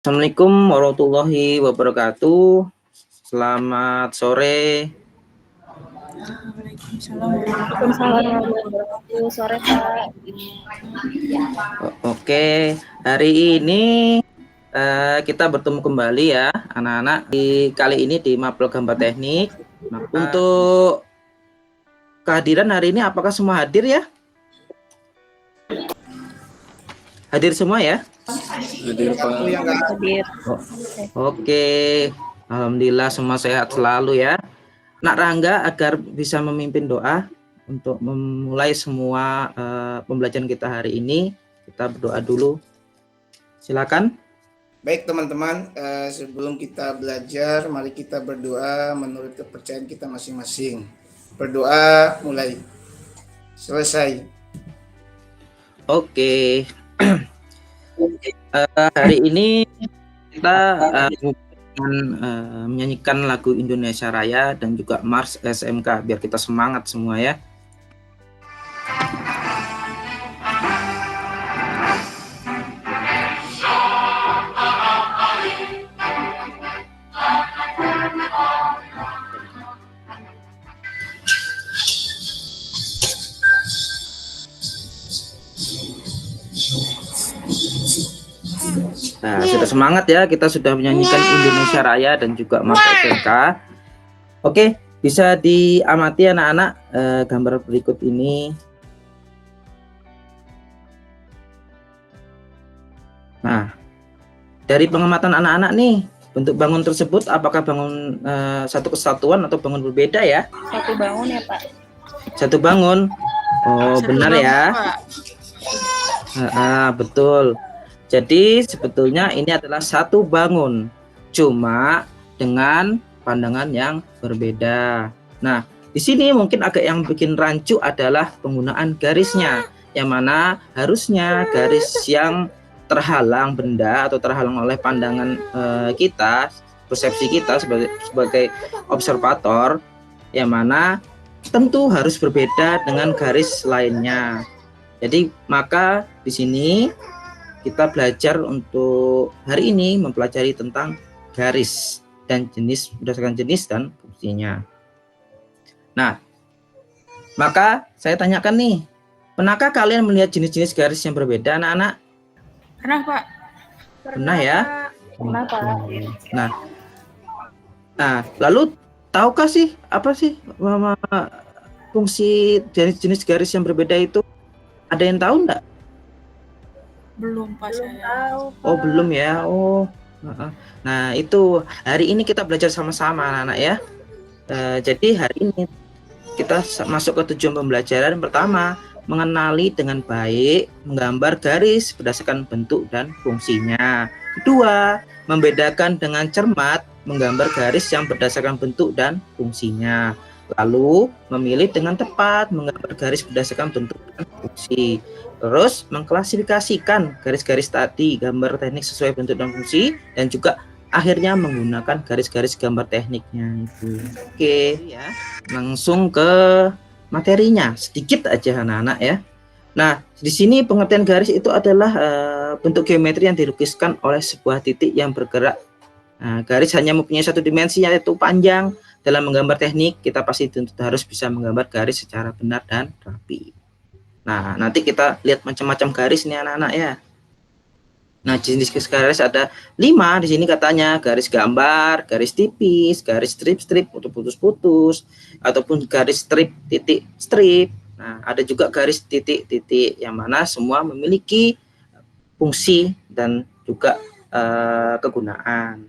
Assalamualaikum warahmatullahi wabarakatuh. Selamat sore. Waalaikumsalam warahmatullahi wabarakatuh. Sore, Pak. Oke, hari ini kita bertemu kembali ya, anak-anak. Kali ini di Mapel Gambar Teknik. Untuk kehadiran hari ini, apakah semua hadir ya? Hadir semua ya? Hadir, Pak. Hadir. Oke, alhamdulillah semua sehat selalu ya. Nak Rangga agar bisa memimpin doa untuk memulai semua pembelajaran kita hari ini. Kita berdoa dulu. Silakan. Baik teman-teman, sebelum kita belajar, mari kita berdoa menurut kepercayaan kita masing-masing. Berdoa mulai. Selesai. Oke. Hari ini kita menyanyikan lagu Indonesia Raya dan juga Mars SMK biar kita semangat semua ya. Nah, sudah semangat ya, kita sudah menyanyikan Indonesia Raya dan juga Mars SMK. Oke, bisa diamati anak-anak gambar berikut ini. Nah, dari pengamatan anak-anak nih, bentuk bangun tersebut apakah bangun satu kesatuan atau bangun berbeda ya? Satu bangun ya, Pak. Satu bangun. Oh, benar ya. Betul. Jadi sebetulnya ini adalah satu bangun, cuma dengan pandangan yang berbeda. Nah, di sini mungkin agak yang bikin rancu adalah penggunaan garisnya, yang mana harusnya garis yang terhalang benda atau terhalang oleh pandangan kita, persepsi kita sebagai observator, yang mana tentu harus berbeda dengan garis lainnya. Jadi maka di sini kita belajar untuk hari ini mempelajari tentang garis dan jenis berdasarkan jenis dan fungsinya. Nah, maka saya tanyakan nih, pernahkah kalian melihat jenis-jenis garis yang berbeda, anak-anak? Pernah, Pak. Pernah ya? Pernah, Pak. Nah, lalu tahukah sih apa sih fungsi jenis-jenis garis yang berbeda itu? Ada yang tahu enggak? Belum, Pak. Oh, belum ya. Oh. Nah, itu hari ini kita belajar sama-sama anak-anak ya. Jadi hari ini kita masuk ke tujuan pembelajaran. Pertama, mengenali dengan baik, menggambar garis berdasarkan bentuk dan fungsinya. Kedua, membedakan dengan cermat, menggambar garis yang berdasarkan bentuk dan fungsinya. Lalu, memilih dengan tepat, menggambar garis berdasarkan bentuk dan fungsi. Terus mengklasifikasikan garis-garis tadi, gambar teknik sesuai bentuk dan fungsi, dan juga akhirnya menggunakan garis-garis gambar tekniknya itu. Oke, ya. Langsung ke materinya, sedikit aja anak-anak ya. Nah, di sini pengertian garis itu adalah bentuk geometri yang dilukiskan oleh sebuah titik yang bergerak. Nah, garis hanya mempunyai satu dimensi yaitu panjang. Dalam menggambar teknik, kita pasti harus bisa menggambar garis secara benar dan rapi. Nah, nanti kita lihat macam-macam garis nih anak-anak ya. Nah, jenis garis ada 5 di sini katanya, garis gambar, garis tipis, garis strip-strip untuk putus-putus, ataupun garis strip titik strip. Nah, ada juga garis titik-titik yang mana semua memiliki fungsi dan juga kegunaan.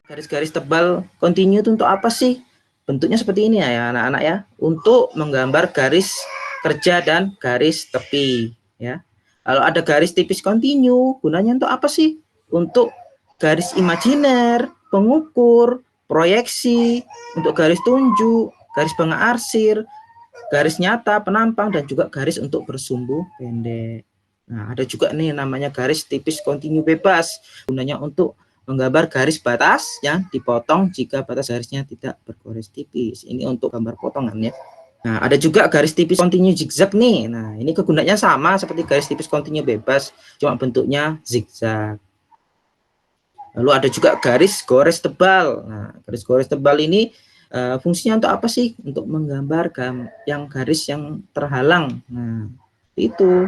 Garis-garis tebal kontinu itu untuk apa sih? Bentuknya seperti ini ya anak-anak ya, untuk menggambar garis kerja dan garis tepi ya. Kalau ada garis tipis kontinu, gunanya untuk apa sih? Untuk garis imajiner, pengukur, proyeksi, untuk garis tunjuk, garis pengarsir, garis nyata, penampang, dan juga garis untuk bersumbu pendek. Nah, ada juga nih namanya garis tipis kontinu bebas, gunanya untuk menggambar garis batas yang dipotong jika batas garisnya tidak bergaris tipis. Ini untuk gambar potongan ya. Nah, ada juga garis tipis kontinu zigzag nih. Nah, ini kegunaannya sama seperti garis tipis kontinu bebas, cuma bentuknya zigzag. Lalu ada juga garis gores tebal. Nah, garis gores tebal ini fungsinya untuk apa sih? Untuk menggambar yang garis yang terhalang. Nah, itu.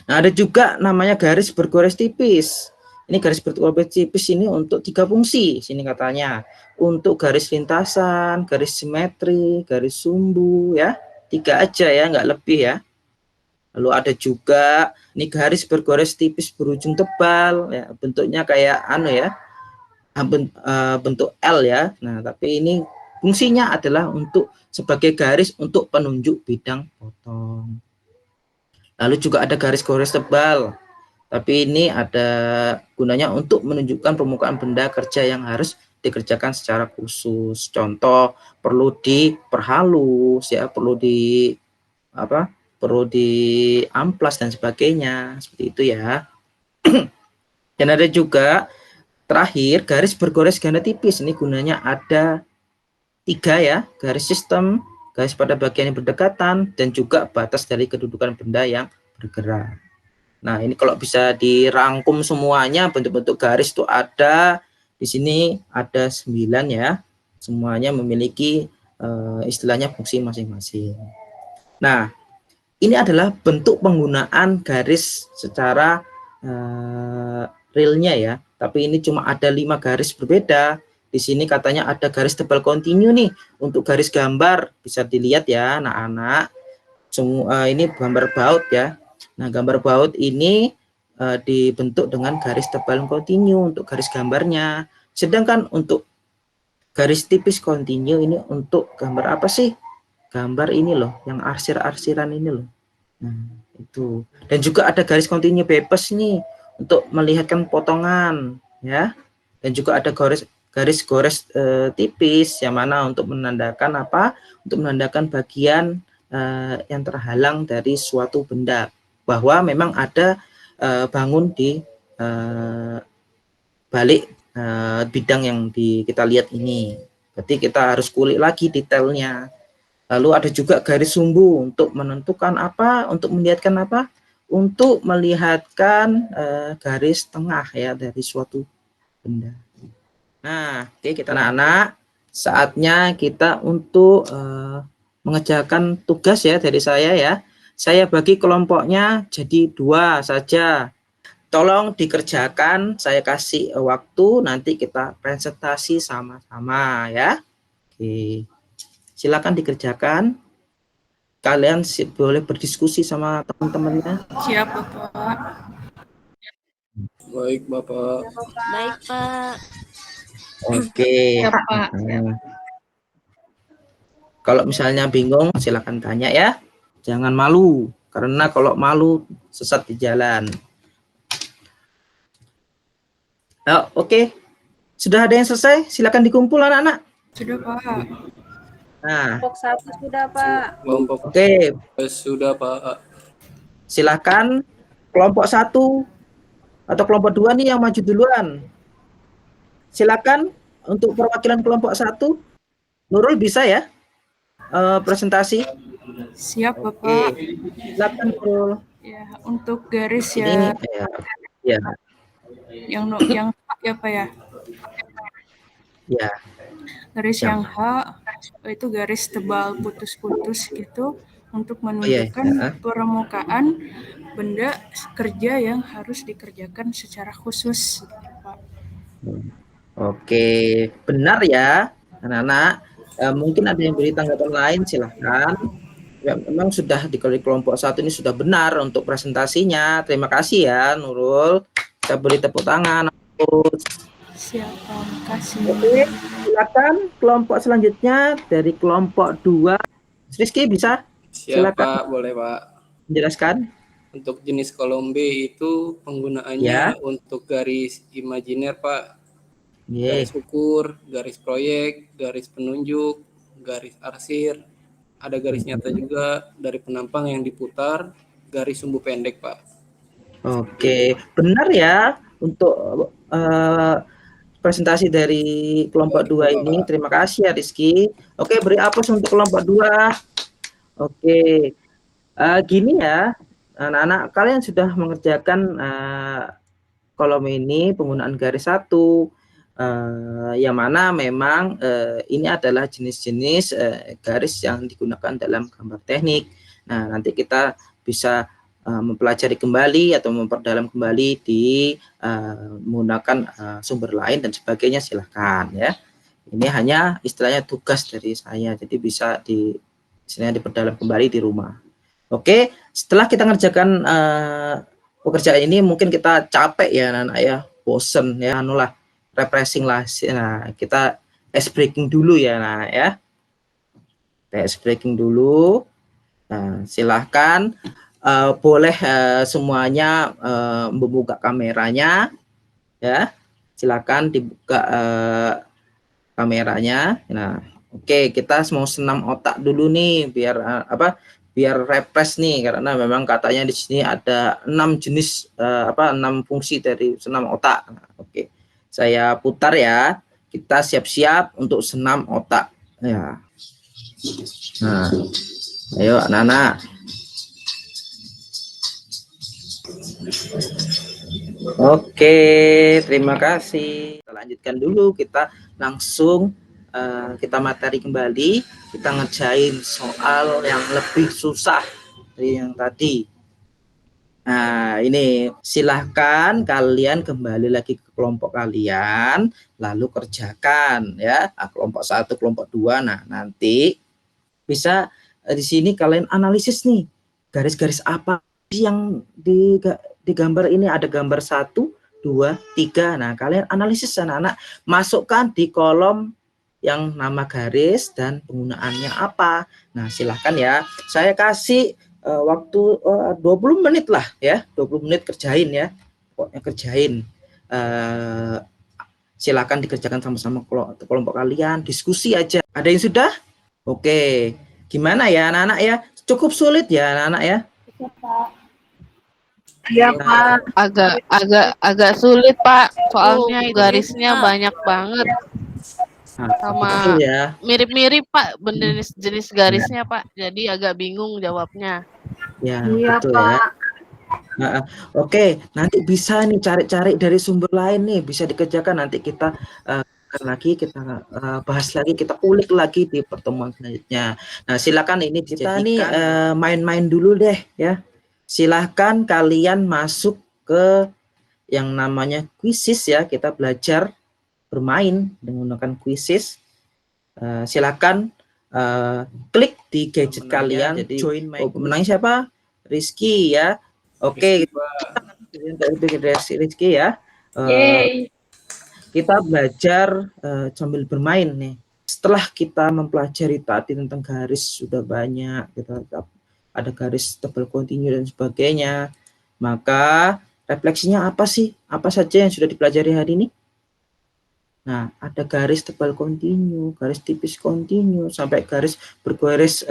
Nah, ada juga namanya garis bergores tipis. Ini garis bergores tipis ini untuk 3 fungsi. Sini katanya untuk garis lintasan, garis simetri, garis sumbu ya. 3 aja ya, nggak lebih ya. Lalu ada juga ini garis bergores tipis berujung tebal ya, bentuknya kayak ya, bentuk L ya. Nah, tapi ini fungsinya adalah untuk sebagai garis untuk penunjuk bidang potong. Lalu juga ada garis gores tebal. Tapi ini ada gunanya untuk menunjukkan permukaan benda kerja yang harus dikerjakan secara khusus. Contoh, perlu diperhalus ya, perlu diamplas dan sebagainya, seperti itu ya. Dan ada juga terakhir garis bergores ganda tipis. Ini gunanya ada 3 ya, garis sistem, garis pada bagian yang berdekatan, dan juga batas dari kedudukan benda yang bergerak. Nah, ini kalau bisa dirangkum semuanya bentuk-bentuk garis itu ada di sini ada 9 ya. Semuanya memiliki istilahnya fungsi masing-masing. Nah, ini adalah bentuk penggunaan garis secara realnya ya. Tapi ini cuma ada 5 garis berbeda. Di sini katanya ada garis tebal kontinu nih untuk garis gambar, bisa dilihat ya anak-anak. Semua ini gambar baut ya. Nah, gambar baut ini dibentuk dengan garis tebal kontinu untuk garis gambarnya. Sedangkan untuk garis tipis kontinu ini untuk gambar apa sih? Gambar ini loh, yang arsir-arsiran ini loh. Nah, itu. Dan juga ada garis kontinu bebas nih untuk melihatkan potongan ya. Dan juga ada garis gores tipis yang mana untuk menandakan apa? Untuk menandakan bagian yang terhalang dari suatu benda, bahwa memang ada bangun di balik bidang yang kita lihat ini. Berarti kita harus kulik lagi detailnya. Lalu ada juga garis sumbu untuk menentukan apa? Untuk melihatkan apa? Untuk melihatkan garis tengah ya dari suatu benda. Nah, oke, kita anak-anak, saatnya kita untuk mengerjakan tugas ya dari saya ya. Saya bagi kelompoknya jadi 2 saja. Tolong dikerjakan, saya kasih waktu, nanti kita presentasi sama-sama ya. Oke. Silakan dikerjakan. Kalian boleh berdiskusi sama teman-temannya. Siap, Bapak. Baik, Bapak. Baik, Pak. Oke. Siap, Pak. Kalau misalnya bingung, silakan tanya ya. Jangan malu, karena kalau malu sesat di jalan. Oke. Sudah ada yang selesai? Silakan dikumpul anak-anak. Sudah, Pak. Nah, Kelompok 1 sudah, Pak. Kelompok oke. sudah, Pak. Silakan kelompok 1 atau kelompok 2 nih yang maju duluan. Silakan untuk perwakilan kelompok 1. Nurul bisa ya presentasi? Siap, Oke. Bapak. Silakan Nurul. Ya, untuk garis Ini ya, ya. yang ya, Pak ya. Ya. Garis Ya. yang H itu garis tebal putus-putus gitu untuk iya. menunjukkan permukaan benda kerja yang harus dikerjakan secara khusus, gitu, Pak. Oke, benar ya, anak-anak. Mungkin ada yang beri tanggapan lain, silahkan. Ya, memang sudah di kelompok 1 ini sudah benar untuk presentasinya. Terima kasih ya, Nurul. Kita beri tepuk tangan. Siap, terima kasih. Oke, silakan kelompok selanjutnya dari kelompok 2. Rizky bisa? Siap, Silakan. Pak. Boleh, Pak. Menjelaskan. Untuk jenis kolom B itu penggunaannya untuk garis imajiner, Pak. Garis ukur, garis proyek, garis penunjuk, garis arsir, ada garis nyata juga dari penampang yang diputar, garis sumbu pendek, Pak. Oke, benar ya untuk presentasi dari kelompok 2 ini. Terima kasih ya Rizky. Oke, beri aplaus untuk kelompok 2. Oke, gini ya, anak-anak, kalian sudah mengerjakan kolom ini penggunaan garis 1, yang mana memang ini adalah jenis-jenis garis yang digunakan dalam gambar teknik. Nah, nanti kita bisa mempelajari kembali atau memperdalam kembali di menggunakan sumber lain dan sebagainya, silahkan ya. Ini hanya istilahnya tugas dari saya, jadi bisa istilahnya diperdalam kembali di rumah. Oke, setelah kita ngerjakan pekerjaan ini, mungkin kita capek ya anak-anak ya, bosen ya, anulah refreshing lah. Nah, kita ice breaking dulu ya anak-anak ya. Kita ice breaking dulu. Nah, silahkan boleh semuanya membuka kameranya ya. Silakan dibuka kameranya. Nah, oke, kita mau senam otak dulu nih biar biar refresh nih, karena memang katanya di sini ada 6 jenis 6 fungsi dari senam otak. Nah, oke. Saya putar ya. Kita siap-siap untuk senam otak ya. Nah, ayo anak-anak. Oke, terima kasih. Kita lanjutkan dulu, kita langsung kita materi kembali, kita ngerjain soal yang lebih susah dari yang tadi. Nah, ini silahkan kalian kembali lagi ke kelompok kalian, lalu kerjakan ya. Nah, kelompok 1, kelompok 2. Nah, nanti bisa di sini kalian analisis nih, garis-garis apa yang di gambar ini. Ada gambar 1, 2, 3. Nah, kalian analisis anak-anak, masukkan di kolom yang nama garis dan penggunaannya apa. Nah, silahkan ya. Saya kasih waktu 20 menit lah ya. 20 menit kerjain ya. Pokoknya kerjain. Silahkan dikerjakan sama-sama kelompok kalian. Diskusi aja. Ada yang sudah? Oke. Gimana ya anak-anak ya? Cukup sulit ya anak-anak ya? Iya, Pak. Agak sulit, Pak. Soalnya garisnya banyak banget. Nah, Sama ya. mirip-mirip, Pak, jenis garisnya, Pak. Jadi agak bingung jawabnya. Ya, Iya, betul Pak. ya. Nah, oke, nanti bisa nih cari-cari dari sumber lain nih, bisa dikerjakan. Nanti kita kita bahas lagi, kita ulik lagi di pertemuan selanjutnya. Nah, silakan ini kita nih main-main dulu deh ya. Silahkan kalian masuk ke yang namanya quizzes ya. Kita belajar bermain menggunakan quizzes. Silakan klik di gadget kalian. Jadi join my pemenangnya siapa? Rizky ya. Oke, Rizky ya. Kita belajar sambil bermain nih. Setelah kita mempelajari tadi tentang garis sudah banyak, kita ada garis tebal kontinu dan sebagainya. Maka refleksinya apa sih? Apa saja yang sudah dipelajari hari ini? Nah, ada garis tebal kontinu, garis tipis kontinu, sampai garis bergaris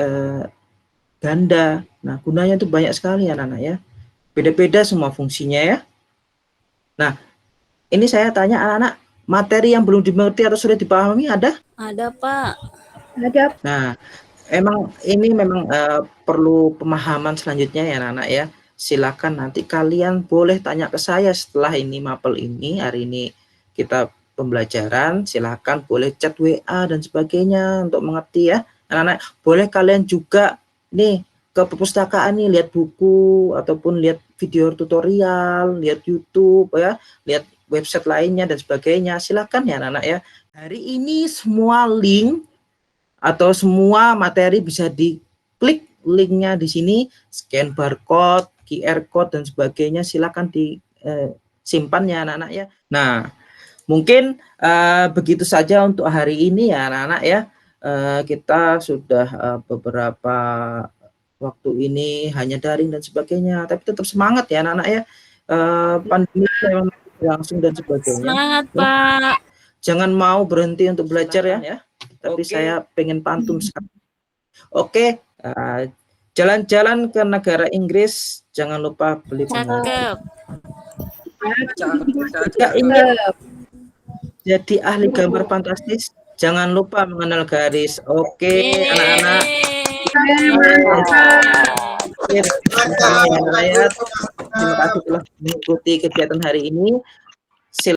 ganda. Nah, gunanya itu banyak sekali anak-anak ya. Beda-beda semua fungsinya ya. Nah, ini saya tanya anak-anak, materi yang belum dimengerti atau sudah dipahami ada? Ada, Pak. Ada. Nah, ini memang perlu pemahaman selanjutnya ya anak-anak ya. Silakan nanti kalian boleh tanya ke saya setelah ini mapel ini. Hari ini kita pembelajaran, silahkan boleh chat WA dan sebagainya untuk mengerti ya anak-anak. Boleh kalian juga nih ke perpustakaan nih, lihat buku ataupun lihat video tutorial, lihat YouTube ya, lihat website lainnya dan sebagainya. Silahkan ya anak-anak ya. Hari ini semua link atau semua materi bisa diklik linknya di sini, scan barcode, QR code dan sebagainya. Silahkan disimpan ya anak-anak ya. Nah, mungkin begitu saja untuk hari ini ya anak-anak ya. Kita sudah beberapa waktu ini hanya daring dan sebagainya, tapi tetap semangat ya anak-anak ya. Pandemi memang berlangsung dan sebagainya. Semangat, Pak. Jangan mau berhenti untuk belajar ya. Tapi saya pengen pantun sekali. Oke, jalan-jalan ke negara Inggris, jangan lupa beli pengalaman. Jika ingin jadi ahli gambar fantastis, jangan lupa mengenal garis. Oke, anak-anak. Terima kasih telah mengikuti kegiatan hari ini.